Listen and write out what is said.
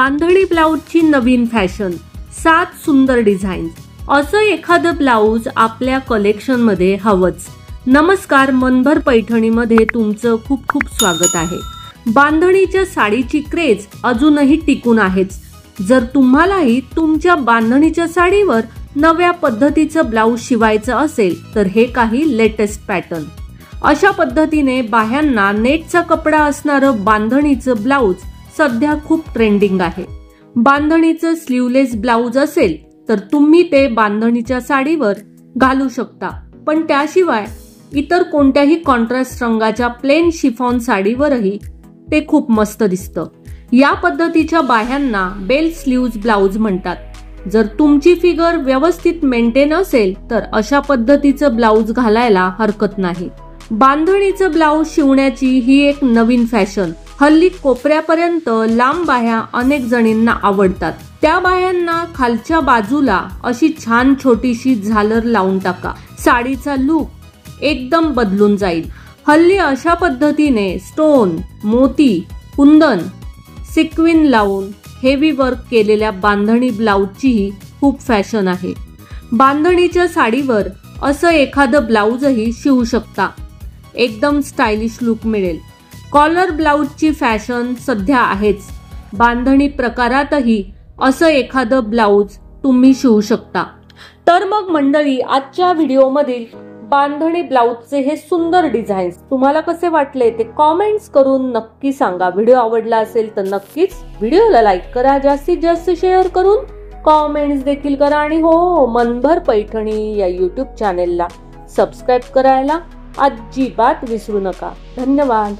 बांधणी ब्लाऊजची नवीन फॅशन, 7 सुंदर डिझाईन्स. असं एखादं ब्लाऊज आपल्या कलेक्शनमध्ये हवंच. नमस्कार, मनभर पैठणीमध्ये तुमचं खूप खूप स्वागत आहे. बांधणीच्या साडीची क्रेज अजूनही टिकून आहेच. जर तुम्हालाही तुमच्या बांधणीच्या साडीवर नव्या पद्धतीचं ब्लाऊज शिवायचं असेल तर हे काही लेटेस्ट पॅटर्न. अशा पद्धतीने बाह्यांना नेटचा कपडा असणारं बांधणीचं ब्लाऊज सध्या खूप ट्रेंडिंग आहे. बांधणीचं स्लीवलेस ब्लाऊज असेल तर तुम्ही ते बांधणीच्या साडीवर घालू शकता, पण त्याशिवाय इतर कोणत्याही कॉन्ट्रास्ट रंगाच्या प्लेन शिफॉन साडीवरही ते खूप मस्त दिसतं. या पद्धतीच्या बाह्यांना बेल स्लीव्ज ब्लाऊज म्हणतात. जर तुमची फिगर व्यवस्थित मेंटेन असेल तर अशा पद्धतीचं ब्लाऊज घालायला हरकत नाही. बांधणीचं ब्लाऊज शिवण्याची ही एक नवीन फॅशन. हल्ली कोपऱ्यापर्यंत लांब बाह्या अनेक जणींना आवडतात. त्या बाह्यांना खालच्या बाजूला अशी छान छोटीशी झालर लावून टाका. साडीचा लुक एकदम बदलून जाईल. हल्ली अशा पद्धतीने स्टोन, मोती, कुंदन, सिक्विन लावून हेवी वर्क केलेल्या बांधणी ब्लाऊजचीही खूप फॅशन आहे. बांधणीच्या साडीवर असं एखादं ब्लाऊजही शिवू शकता. एकदम स्टायलिश लुक मिळेल. कॉलर ब्लाऊजची फॅशन सध्या आहेच. बांधणी प्रकारातही असं एखादं ब्लाऊज तुम्ही शिवू शकता. तर मग मंडळी, आजच्या व्हिडिओमधील बांधणी ब्लाऊजचे हे सुंदर डिझाईन्स तुम्हाला कसे वाटले ते कॉमेंट्स करून नक्की सांगा. व्हिडिओ आवडला असेल तर नक्कीच व्हिडिओला लाईक करा, जास्तीत जास्त शेअर करून कॉमेंट्स देखील करा आणि हो, मनभर पैठणी या यूट्यूब चॅनेलला सबस्क्राईब करायला अजिबात विसरू नका. धन्यवाद.